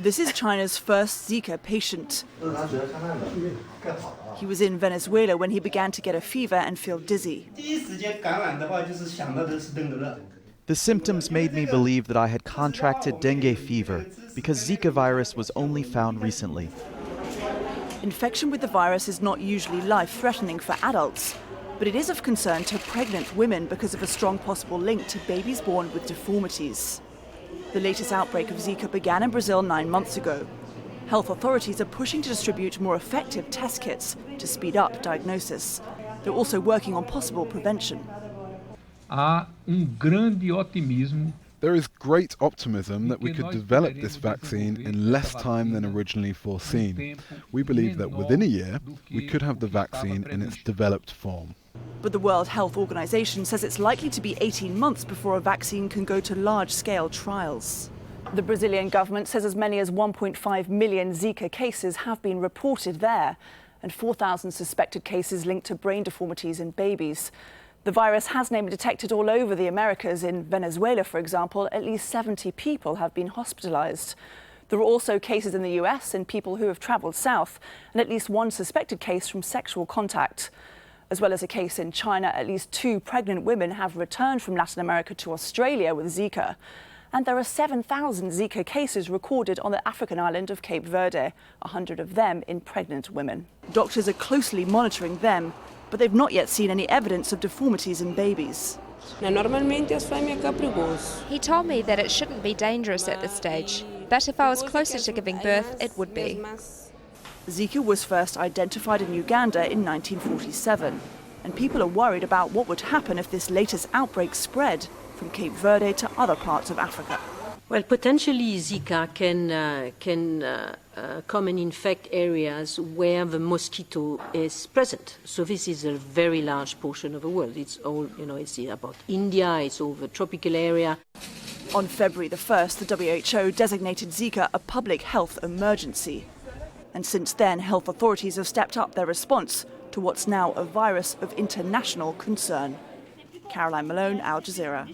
This is China's first Zika patient. He was in Venezuela when he began to get a fever and feel dizzy. The symptoms made me believe that I had contracted dengue fever because Zika virus was only found recently. Infection with the virus is not usually life-threatening for adults, but it is of concern to pregnant women because of a strong possible link to babies born with deformities. The latest outbreak of Zika began in Brazil 9 months ago. Health authorities are pushing to distribute more effective test kits to speed up diagnosis. They're also working on possible prevention. There is great optimism that we could develop this vaccine in less time than originally foreseen. We believe that within a year, we could have the vaccine in its developed form. But the World Health Organization says it's likely to be 18 months before a vaccine can go to large-scale trials. The Brazilian government says as many as 1.5 million Zika cases have been reported there, and 4,000 suspected cases linked to brain deformities in babies. The virus has been detected all over the Americas. In Venezuela, for example, at least 70 people have been hospitalized. There are also cases in the US in people who have traveled south, and at least one suspected case from sexual contact. As well as a case in China, at least 2 pregnant women have returned from Latin America to Australia with Zika. And there are 7,000 Zika cases recorded on the African island of Cape Verde, 100 of them in pregnant women. Doctors are closely monitoring them, but they've not yet seen any evidence of deformities in babies. He told me that it shouldn't be dangerous at this stage, but if I was closer to giving birth, it would be. Zika was first identified in Uganda in 1947, and people are worried about what would happen if this latest outbreak spread from Cape Verde to other parts of Africa. Well, potentially Zika can come and infect areas where the mosquito is present. So this is a very large portion of the world. It's all, it's about India, it's over tropical area. On February the 1st, the WHO designated Zika a public health emergency. And since then, health authorities have stepped up their response to what's now a virus of international concern. Caroline Malone, Al Jazeera.